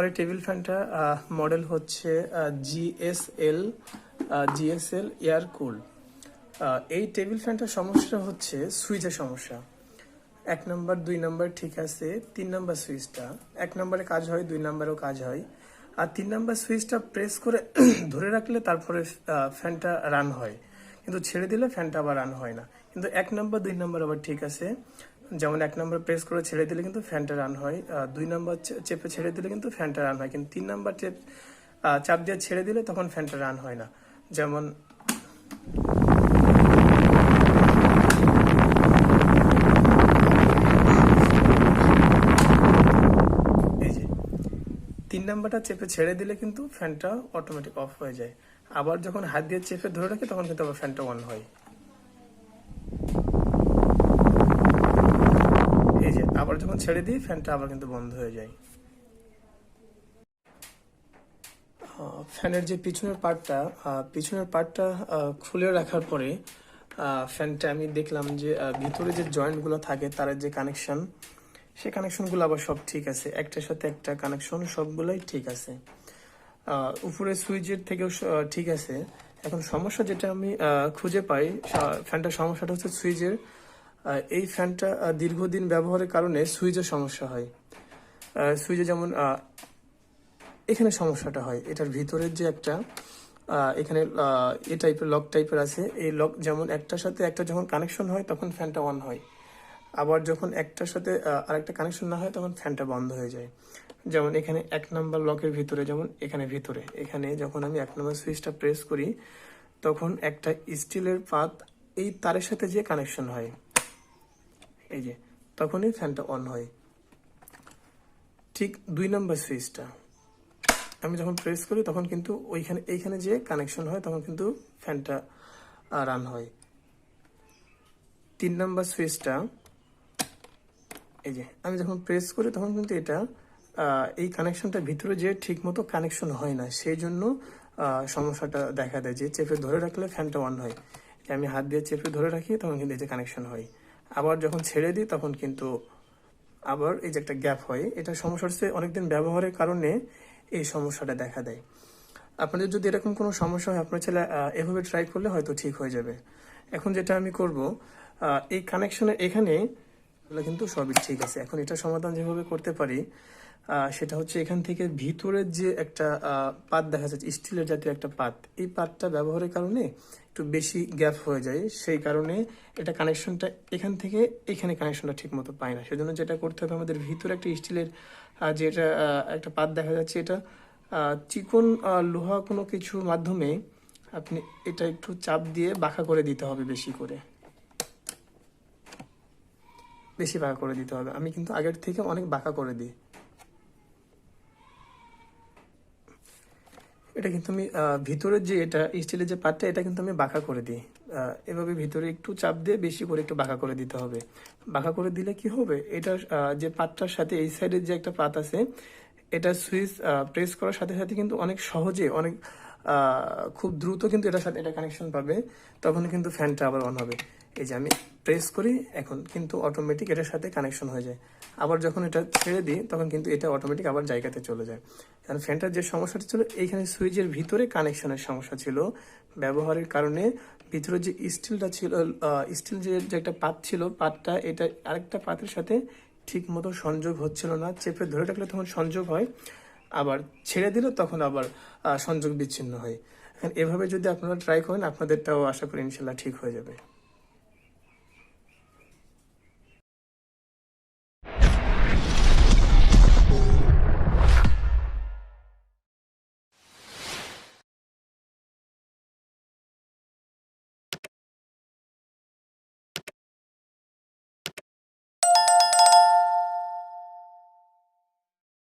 আমার এই টেবিল ফ্যানটা মডেল হচ্ছে জিএসএল এয়ার কুল। এই টেবিল ফ্যানটার সমস্যা হচ্ছে সুইচের সমস্যা। 1 নম্বর 2 নম্বর ঠিক আছে, 3 নম্বর সুইচটা 1 নম্বরে কাজ হয়, 2 নম্বরেও কাজ হয়, আর 3 নম্বর সুইচটা প্রেস করে ধরে রাখলে তারপরে ফ্যানটা রান হয়, কিন্তু ছেড়ে দিলে ফ্যানটা আবার রান হয় না। কিন্তু 1 নম্বর 2 নম্বর আবার ঠিক আছে, যেমন 1 নম্বর প্রেস করে ছেড়ে দিলে কিন্তু ফ্যানটা রান হয়, 2 নম্বর চেপে ছেড়ে দিলে কিন্তু ফ্যানটা রান হয়, কিন্তু 3 নম্বর চাপ দিয়ে ছেড়ে দিলে তখন ফ্যানটা রান হয় না। যেমন এই যে 3 নম্বরটা চেপে ছেড়ে দিলে কিন্তু ফ্যানটা অটোমেটিক অফ হয়ে যায়, আবার যখন হাত দিয়ে চেপে ধরে রাখি তখন কিন্তু আবার ফ্যানটা অন হয়। এই যে আবার যখন ছেড়ে দিই ফ্যানটা আবার কিন্তু বন্ধ হয়ে যায়। ফ্যানের যে পিছনের পার্টটা খুলে রাখার পরে ফ্যানটা আমি দেখলাম যে ভিতরে যে জয়েন্টগুলো থাকে তার যে কানেকশন, সেই কানেকশনগুলো আবার সব ঠিক আছে, একটার সাথে একটা কানেকশন সবগুলোই ঠিক আছে। উপরে সুইচের থেকেও ঠিক আছে। এখন সমস্যা যেটা আমি খুঁজে পাই ফ্যানটার সমস্যাটা হচ্ছে সুইচের। এই ফ্যানটা দীর্ঘদিন ব্যবহারের কারণে সুইচের সমস্যা হয়। সুইচে যেমন এখানে সমস্যাটা হয়, এটার ভিতরের যে একটা এখানে এ টাইপের লক টাইপের আছে, এই লক যেমন একটার সাথে একটা যখন কানেকশন হয় তখন ফ্যানটা অন হয়, আবার যখন একটার সাথে আরেকটা কানেকশন না হয় তখন ফ্যানটা বন্ধ হয়ে যায়। যেমন এখানে 1 নম্বর লকের ভিতরে, যেমন এখানে যখন আমি 1 নম্বর সুইচটা প্রেস করি তখন একটা স্টিলের পাত এই তারের সাথে যে কানেকশন হয়, এই যে তখনই ফ্যানটা অন হয়। ঠিক 2 নম্বর সুইচটা আমি যখন প্রেস করি তখন কিন্তু এইখানে যে কানেকশন হয় তখন কিন্তু ফ্যানটা রান হয়। 3 নম্বর সুইচটা এই যে আমি যখন প্রেস করি তখন কিন্তু এটা এই কানেকশনটা ভিতরে যে ঠিক মতো কানেকশন হয় না, সেই জন্য সমস্যাটা দেখা দেয় যে চেপে ধরে রাখলে ফ্যানটা অন হয়। আমি হাত দিয়ে চেপে ধরে রাখি তখন কিন্তু এই যে কানেকশন হয়, আবার যখন ছেড়ে দিই তখন কিন্তু আবার এই যে একটা গ্যাপ হয়। এটা সমস্যা হচ্ছে অনেকদিন ব্যবহারের কারণে এই সমস্যাটা দেখা দেয়। আপনাদের যদি এরকম কোনো সমস্যা হয় আপনার ছেলে এভাবে ট্রাই করলে হয়তো ঠিক হয়ে যাবে। এখন যেটা আমি করব, এই কানেকশনের এখানে কিন্তু সবই ঠিক আছে। এখন এটা সমাধান যেভাবে করতে পারি সেটা হচ্ছে এখান থেকে ভিতরের যে একটা পাত দেখা যাচ্ছে, স্টিলের জাতীয় একটা পাত, এই পাতটা ব্যবহারের কারণে একটু বেশি গ্যাপ হয়ে যায়, সেই কারণে এটা কানেকশনটা এখান থেকে এখানে কানেকশনটা ঠিক মতো পায় না। সেজন্য যেটা করতে হবে, আমাদের ভিতরে একটা স্টিলের যেটা একটা পাত দেখা যাচ্ছে, এটা চিকন লোহা কোনো কিছুর মাধ্যমে আপনি এটা একটু চাপ দিয়ে বাঁকা করে দিতে হবে, বেশি বাঁকা করে দিতে হবে। আমি কিন্তু আগের থেকে অনেক বাঁকা করে দিই। এটা কিন্তু আমি ভিতরের যে এটা স্টিলের যে পাতটা, এটা কিন্তু আমি বাঁকা করে দিই। এভাবে ভিতরে একটু চাপ দিয়ে বেশি করে একটু বাঁকা করে দিতে হবে। বাঁকা করে দিলে কি হবে, এটা যে পাতটার সাথে এই সাইডের যে একটা পাত আছে, এটা সুইচ প্রেস করার সাথে সাথে কিন্তু অনেক সহজে খুব দ্রুত কিন্তু এটার সাথে এটা কানেকশন পাবে, তখন কিন্তু ফ্যানটা আবার অন হবে। এই যে আমি প্রেস করি এখন কিন্তু অটোমেটিক এটার সাথে কানেকশন হয়ে যায়, আবার যখন এটা ছেড়ে দিই তখন কিন্তু এটা অটোমেটিক আবার জায়গাতে চলে যায়। কারণ ফ্যানটার যে সমস্যাটা ছিল এইখানে সুইচের ভিতরে কানেকশনের সমস্যা ছিল, ব্যবহারের কারণে ভিতরে যে স্টিলটা ছিল, স্টিল যে একটা পাত ছিল, পাতটা এটা আরেকটা পাতের সাথে ঠিক মতো সংযোগ হচ্ছিল না। চেপে ধরে রাখলে তখন সংযোগ হয়, আবার ছেড়ে দিলে তখন আবার সংযোগ বিচ্ছিন্ন হয়। এখন এভাবে যদি আপনারা ট্রাই করেন আপনাদেরটাও আশা করি ইনশাল্লাহ ঠিক হয়ে যাবে।